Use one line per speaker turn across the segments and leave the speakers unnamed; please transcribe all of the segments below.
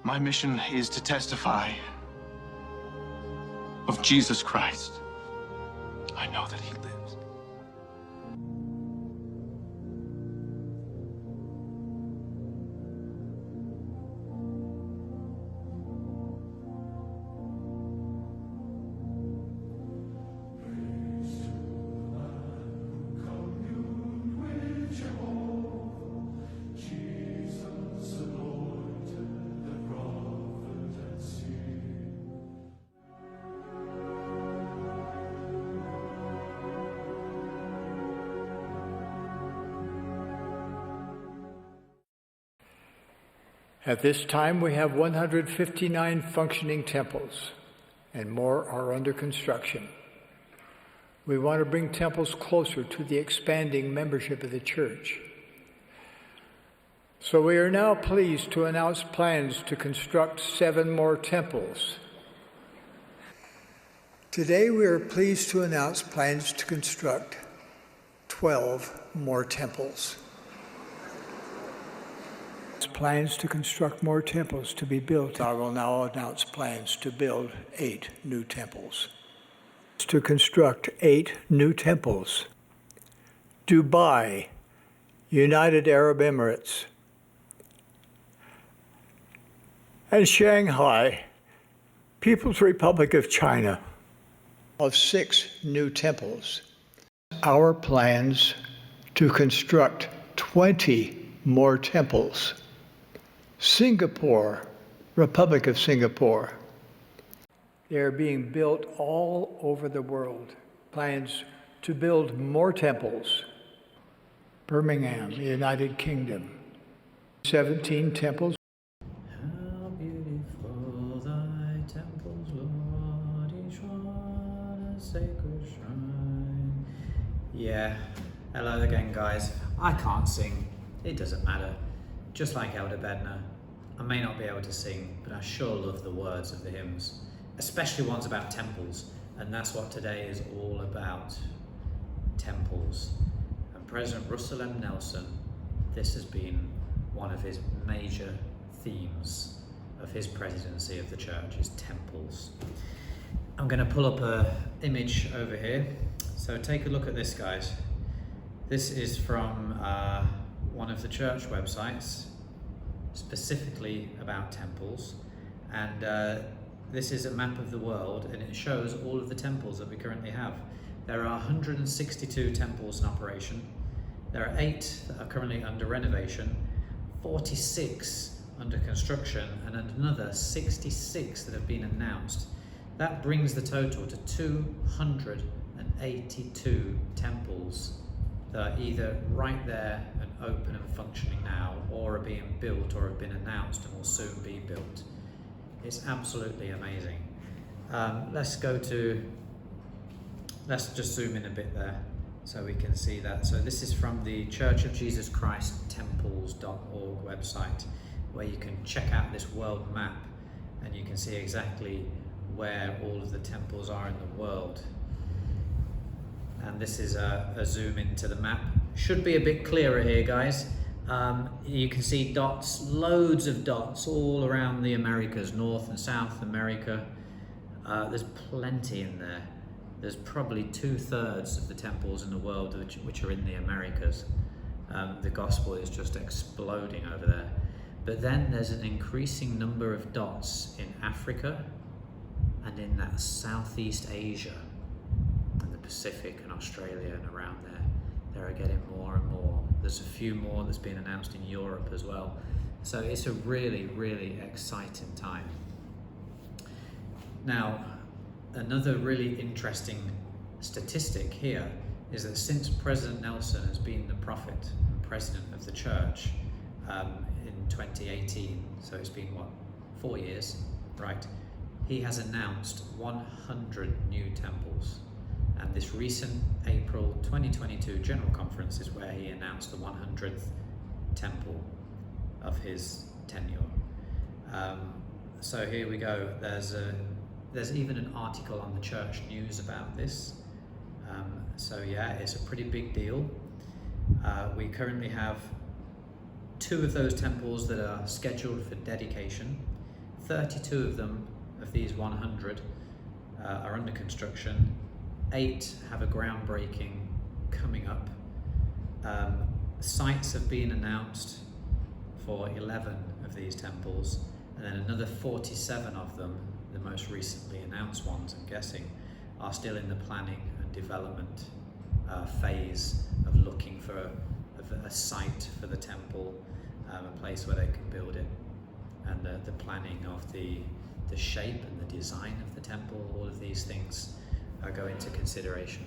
My mission is to testify of Jesus Christ. I know that he lives.
At this time, we have 159 functioning temples, and more are under construction. We want to bring temples closer to the expanding membership of the church. So we are now pleased to announce plans to construct 7 more temples. Today, we are pleased to announce plans to construct 12 more temples. Plans to construct more temples to be built. I will now announce plans to build 8 new temples. To construct 8 new temples. Dubai, United Arab Emirates, and Shanghai, People's Republic of China. Of 6 new temples. Our plans to construct 20 more temples. Singapore, Republic of Singapore. They are being built all over the world. Plans to build more temples. Birmingham, United Kingdom. 17 temples.
How beautiful thy temples, Lord, each one a sacred shrine. Yeah, hello again, guys. I can't sing. It doesn't matter. Just like Elder Bednar, I may not be able to sing, but I sure love the words of the hymns, especially ones about temples, and that's what today is all about, temples. And President Russell M. Nelson, this has been one of his major themes of his presidency of the church, is temples. I'm going to pull up an image over here, so take a look at this, guys. This is from one of the church websites, specifically about temples, and this is a map of the world, and it shows all of the temples that we currently have. There are 162 temples in operation. There are 8 that are currently under renovation, 46 under construction, and another 66 that have been announced. That brings the total to 282 temples that are either right there and open and functioning now, or are being built, or have been announced and will soon be built. It's absolutely amazing. Let's just zoom in a bit there so we can see that. So this is from the Church of Jesus Christ Temples.org website, where you can check out this world map and you can see exactly where all of the temples are in the world. And this is a zoom into the map. Should be a bit clearer here, guys. You can see dots, loads of dots all around the Americas, North and South America. There's plenty in there. There's probably 2/3 of the temples in the world which are in the Americas. The gospel is just exploding over there. But then there's an increasing number of dots in Africa and in that Southeast Asia, Pacific and Australia and around there. They're getting more and more. There's a few more that's been announced in Europe as well. So it's a really, really exciting time. Now, another really interesting statistic here is that since President Nelson has been the prophet and president of the church in 2018, so it's been 4 years, right? He has announced 100 new temples. And this recent April 2022 General Conference is where he announced the 100th temple of his tenure. So here we go. There's even an article on the church news about this. So yeah, it's a pretty big deal. We currently have 2 of those temples that are scheduled for dedication. 32 of them, of these 100, are under construction. 8 have a groundbreaking coming up. Sites have been announced for 11 of these temples, and then another 47 of them, the most recently announced ones, I'm guessing, are still in the planning and development phase of looking for a site for the temple, a place where they can build it, and the planning of the shape and the design of the temple. All of these things go into consideration.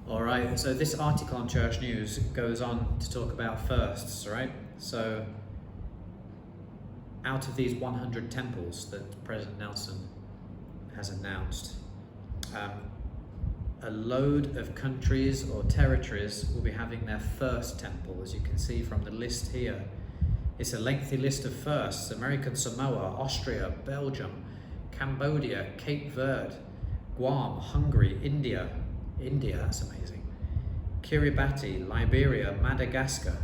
All right, so this article on Church News goes on to talk about firsts, right? So out of these 100 temples that President Nelson has announced, a load of countries or territories will be having their first temple. As you can see from the list here, it's a lengthy list of firsts: American Samoa, Austria, Belgium, Cambodia, Cape Verde, Guam, Hungary, India, that's amazing, Kiribati, Liberia, Madagascar.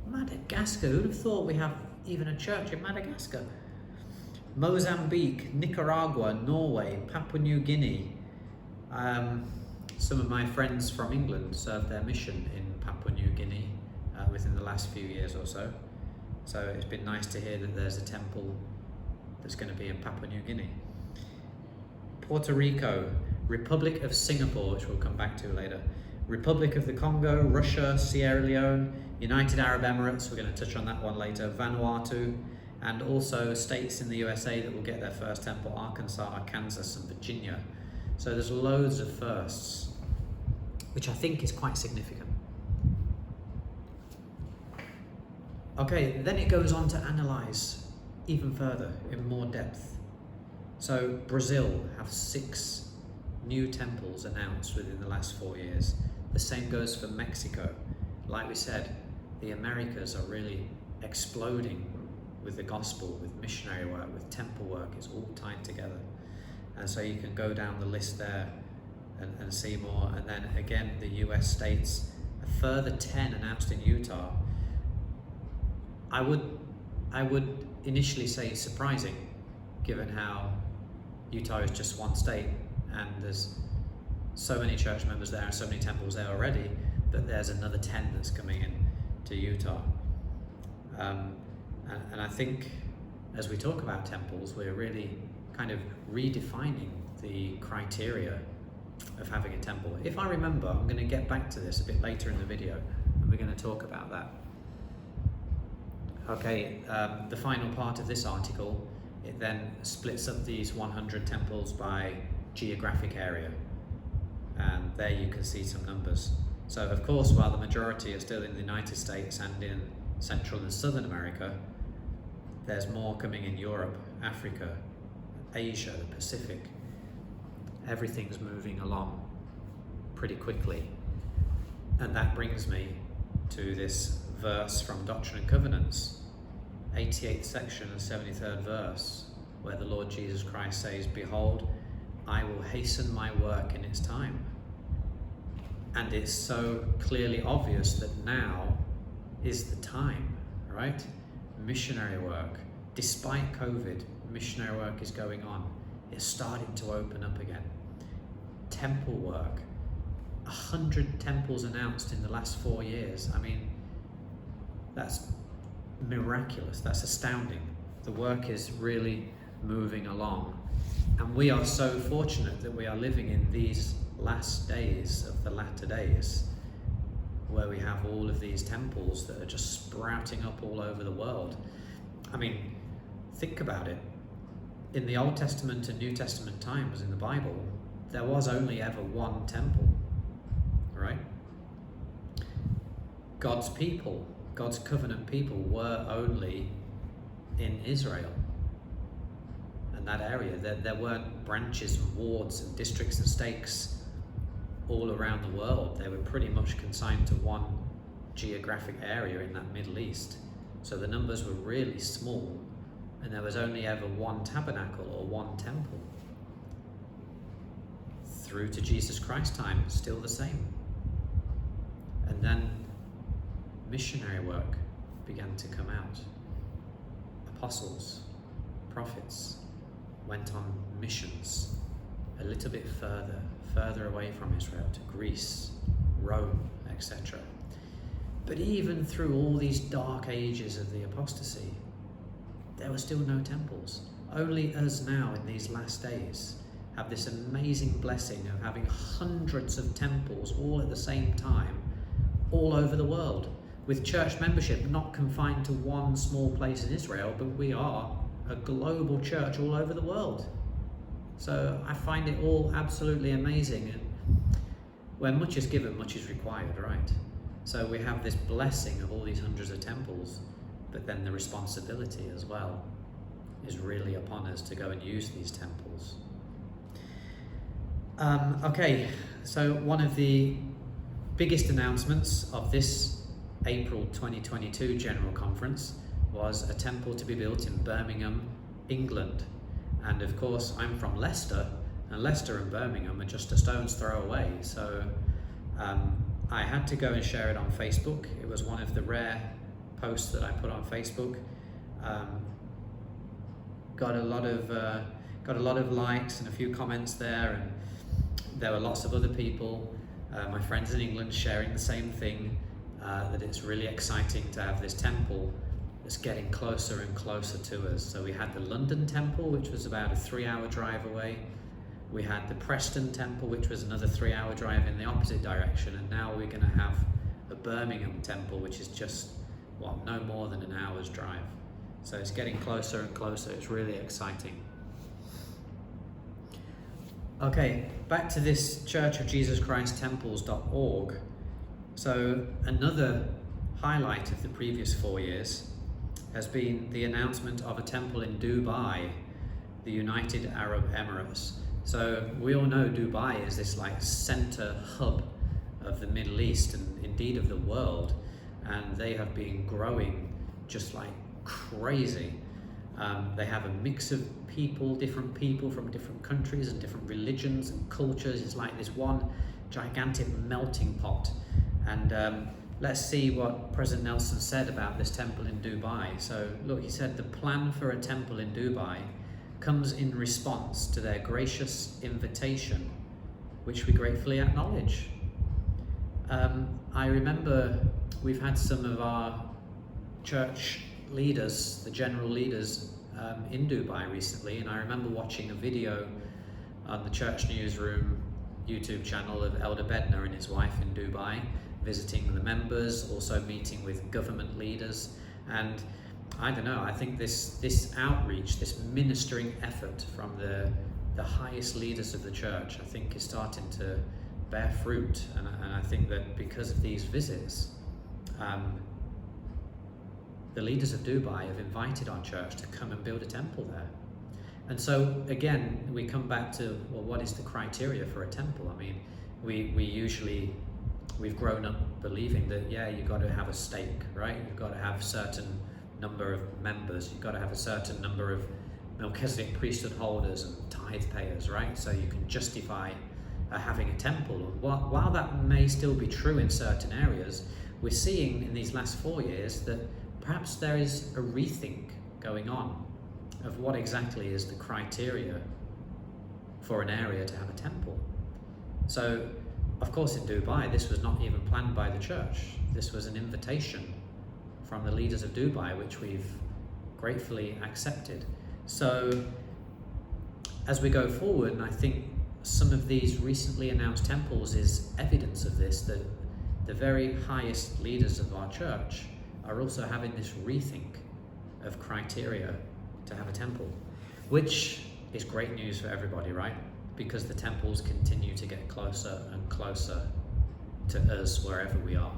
Madagascar, who'd have thought we have even a church in Madagascar? Mozambique, Nicaragua, Norway, Papua New Guinea. Some of my friends from England served their mission in Papua New Guinea within the last few years or so. So it's been nice to hear that there's a temple that's going to be in Papua New Guinea. Puerto Rico, Republic of Singapore, which we'll come back to later, Republic of the Congo, Russia, Sierra Leone, United Arab Emirates, we're going to touch on that one later, Vanuatu, and also states in the USA that will get their first temple: Arkansas, Kansas, and Virginia. So there's loads of firsts, which I think is quite significant. Okay, then it goes on to analyze even further in more depth. So Brazil have 6 new temples announced within the last 4 years. The same goes for Mexico. Like we said, the Americas are really exploding with the gospel, with missionary work, with temple work. It's all tied together. And so you can go down the list there and see more. And then again, the US states, a further 10 announced in Utah. I would initially say surprising, given how Utah is just one state and there's so many church members there and so many temples there already, that there's another 10 that's coming in to Utah. And I think as we talk about temples, we're really kind of redefining the criteria of having a temple. If I remember, I'm going to get back to this a bit later in the video, and we're going to talk about that. Okay, the final part of this article, it then splits up these 100 temples by geographic area, and there you can see some numbers. So of course, while the majority are still in the United States and in Central and Southern America, there's more coming in Europe, Africa, Asia, the Pacific. Everything's moving along pretty quickly. And that brings me to this verse from Doctrine and Covenants, 88th section and 73rd verse, where the Lord Jesus Christ says, "Behold, I will hasten my work in its time." And it's so clearly obvious that now is the time, right? Missionary work, despite COVID, missionary work is going on. It's starting to open up again. Temple work, 100 temples announced in the last 4 years. I mean, that's miraculous, that's astounding. The work is really moving along. And we are so fortunate that we are living in these last days of the latter days, where we have all of these temples that are just sprouting up all over the world. I mean, think about it. In the Old Testament and New Testament times in the Bible, there was only ever one temple, right? God's people, God's covenant people, were only in Israel and that area. There weren't branches and wards and districts and stakes all around the world. They were pretty much consigned to one geographic area in that Middle East. So the numbers were really small, and there was only ever one tabernacle or one temple. Through to Jesus Christ's time, still the same. And then missionary work began to come out. Apostles, prophets went on missions a little bit further away from Israel, to Greece, Rome, etc. But even through all these dark ages of the apostasy, there were still no temples. Only us now in these last days have this amazing blessing of having hundreds of temples all at the same time, all over the world, with church membership not confined to one small place in Israel, but we are a global church all over the world. So I find it all absolutely amazing. And when much is given, much is required, right? So we have this blessing of all these hundreds of temples, but then the responsibility as well is really upon us to go and use these temples. Okay, so one of the biggest announcements of this April 2022 General Conference was a temple to be built in Birmingham, England. And of course, I'm from Leicester, and Leicester and Birmingham are just a stone's throw away. So I had to go and share it on Facebook. It was one of the rare posts that I put on Facebook. Got a lot of likes and a few comments there, and there were lots of other people, my friends in England, sharing the same thing, that it's really exciting to have this temple that's getting closer and closer to us. So we had the London temple, which was about a 3-hour drive away. We had the Preston temple, which was another 3-hour drive in the opposite direction, and now we're going to have a Birmingham temple, which is just, well, no more than an hour's drive. So it's getting closer and closer. It's really exciting. Okay, back to this Church of Jesus Christ Temples.org. So another highlight of the previous 4 years has been the announcement of a temple in Dubai, the United Arab Emirates. So we all know Dubai is this like center hub of the Middle East and indeed of the world, and they have been growing just like crazy. They have a mix of people, different people from different countries and different religions and cultures. It's like this one gigantic melting pot. And let's see what President Nelson said about this temple in Dubai. So look, he said the plan for a temple in Dubai comes in response to their gracious invitation, which we gratefully acknowledge. I remember we've had some of our church leaders, the general leaders, in Dubai recently, and I remember watching a video on the Church Newsroom YouTube channel of Elder Bednar and his wife in Dubai, visiting the members, also meeting with government leaders. And I don't know, I think this outreach, this ministering effort from the highest leaders of the church, I think is starting to bear fruit. And I think that because of these visits, the leaders of Dubai have invited our church to come and build a temple there. And so again, we come back to, well, what is the criteria for a temple? I mean, we've grown up believing that, yeah, you've got to have a stake, right? You've got to have a certain number of members. You've got to have a certain number of Melchizedek priesthood holders and tithe payers, right? So you can justify having a temple. While that may still be true in certain areas, we're seeing in these last 4 years that perhaps there is a rethink going on of what exactly is the criteria for an area to have a temple. So, of course, in Dubai, this was not even planned by the church. This was an invitation from the leaders of Dubai, which we've gratefully accepted. So, as we go forward, and I think some of these recently announced temples is evidence of this, that the very highest leaders of our church are also having this rethink of criteria to have a temple, which is great news for everybody, right? Because the temples continue to get closer and closer to us wherever we are.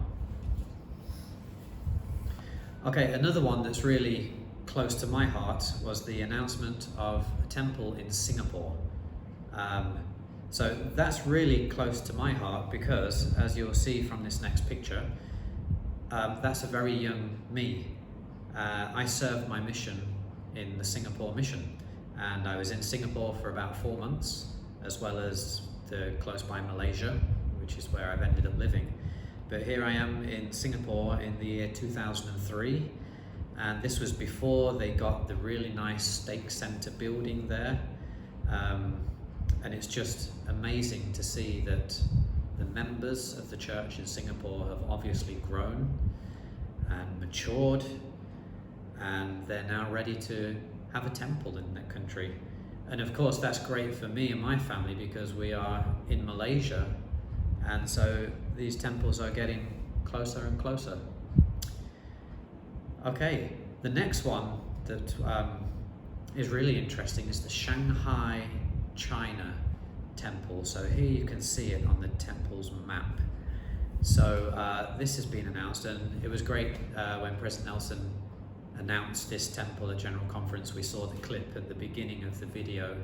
Okay, another one that's really close to my heart was the announcement of a temple in Singapore. So that's really close to my heart because, as you'll see from this next picture, that's a very young me. I served my mission in the Singapore mission, and I was in Singapore for about 4 months, as well as the close by Malaysia, which is where I've ended up living. But here I am in Singapore in the year 2003, And this was before they got the really nice Stake Center building there. And it's just amazing to see that the members of the church in Singapore have obviously grown and matured, and they're now ready to have a temple in that country. And of course that's great for me and my family because we are in Malaysia, and so these temples are getting closer and closer. Okay, the next one that is really interesting is the Shanghai, China temple. So here you can see it on the temple's map. So this has been announced, and it was great when President Nelson announced this temple at General Conference. We saw the clip at the beginning of the video.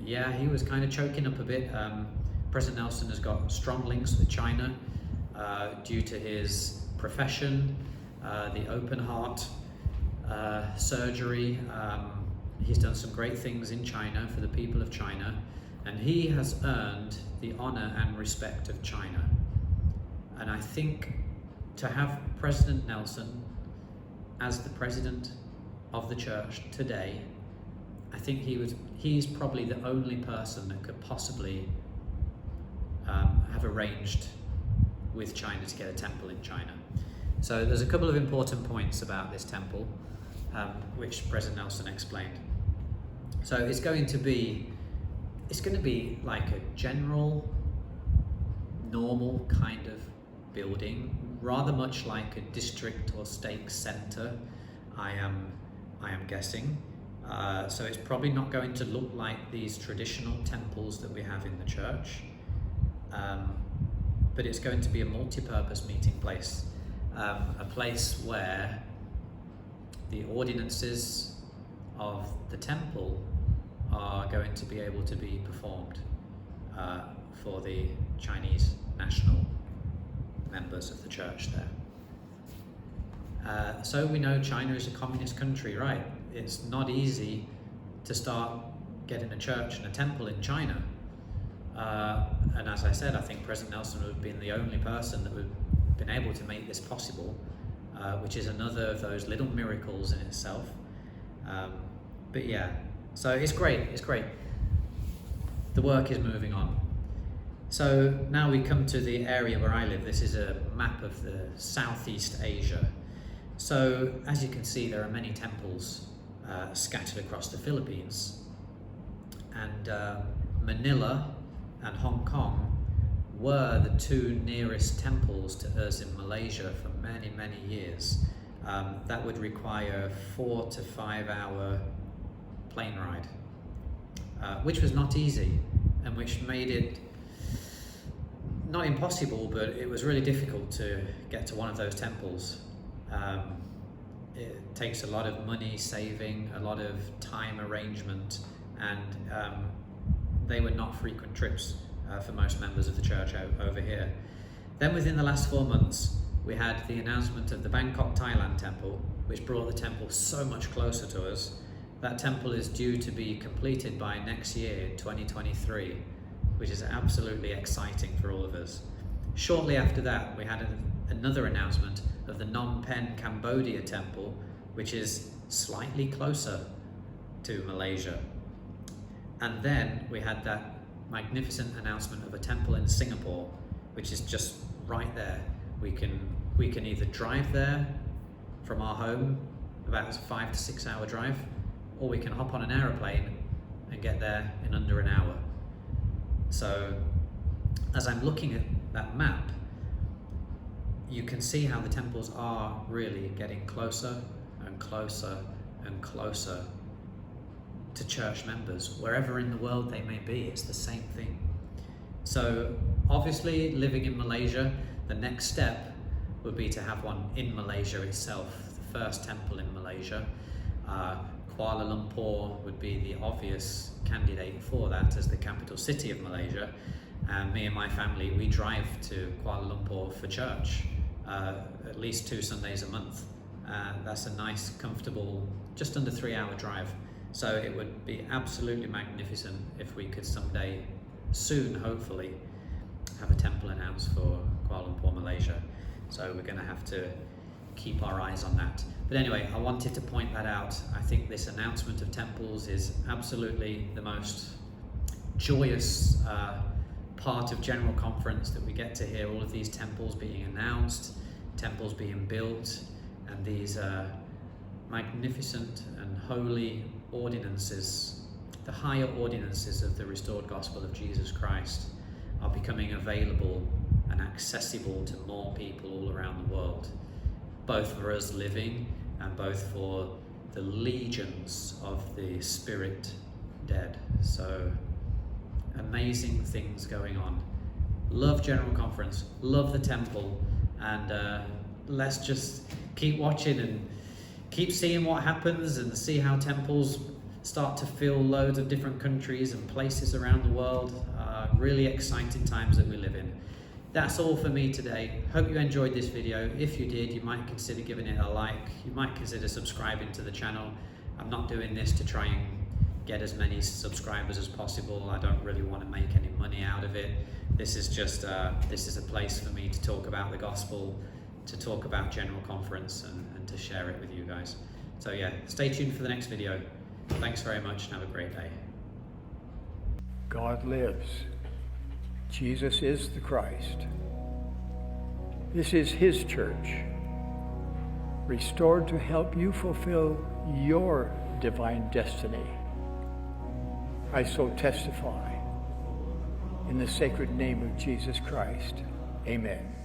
Yeah, he was kind of choking up a bit. President Nelson has got strong links with China due to his profession, the open heart surgery. He's done some great things in China for the people of China, and he has earned the honor and respect of China. And I think to have President Nelson as the president of the church today, I think he's probably the only person that could possibly have arranged with China to get a temple in China. So there's a couple of important points about this temple, which President Nelson explained. So it's going to be like a general, normal kind of building, rather much like a district or stake center, I am guessing. So it's probably not going to look like these traditional temples that we have in the church, but it's going to be a multi-purpose meeting place, a place where the ordinances of the temple are going to be able to be performed for the Chinese national members of the church there. So we know China is a communist country, right? It's not easy to start getting a church and a temple in China. And as I said, I think President Nelson would have been the only person that would have been able to make this possible, which is another of those little miracles in itself. But yeah, so it's great. The work is moving on. So now we come to the area where I live. This is a map of the Southeast Asia. So as you can see, there are many temples scattered across the Philippines. And Manila and Hong Kong were the two nearest temples to us in Malaysia for many, many years. That would require a 4 to 5 hour plane ride, which was not easy, and which made it not impossible, but it was really difficult to get to one of those temples. It takes a lot of money saving, a lot of time arrangement, and they were not frequent trips for most members of the church over here. Then within the last 4 months, we had the announcement of the Bangkok, Thailand temple, which brought the temple so much closer to us. That temple is due to be completed by next year, 2023, which is absolutely exciting for all of us. Shortly after that, we had another announcement of the Phnom Penh, Cambodia temple, which is slightly closer to Malaysia. And then we had that magnificent announcement of a temple in Singapore, which is just right there. We can either drive there from our home, about a 5 to 6 hour drive, or we can hop on an aeroplane and get there in under an hour. So as I'm looking at that map, you can see how the temples are really getting closer and closer and closer to church members, wherever in the world they may be. It's the same thing. So obviously, living in Malaysia, the next step would be to have one in Malaysia itself, the first temple in Malaysia. Kuala Lumpur would be the obvious candidate for that as the capital city of Malaysia. And me and my family, we drive to Kuala Lumpur for church at least 2 Sundays a month. That's a nice, comfortable, just under 3 hour drive. So it would be absolutely magnificent if we could someday, soon hopefully, have a temple announced for Kuala Lumpur, Malaysia. So we're going to have to keep our eyes on that. But anyway, I wanted to point that out. I think this announcement of temples is absolutely the most joyous part of General Conference, that we get to hear all of these temples being announced, temples being built, and these magnificent and holy ordinances, the higher ordinances of the restored gospel of Jesus Christ, are becoming available and accessible to more people all around the world, both for us living and both for the legions of the spirit dead. So amazing things going on. Love General Conference, love the temple, and let's just keep watching and keep seeing what happens and see how temples start to fill loads of different countries and places around the world. Really exciting times that we live in. That's all for me today. Hope you enjoyed this video. If you did, you might consider giving it a like. You might consider subscribing to the channel. I'm not doing this to try and get as many subscribers as possible. I don't really want to make any money out of it. This is just this is a place for me to talk about the gospel, to talk about General Conference, and to share it with you guys. So yeah, stay tuned for the next video. Thanks very much and have a great day.
God lives. Jesus is the Christ. This is his church, restored to help you fulfill your divine destiny. I so testify in the sacred name of Jesus Christ. Amen.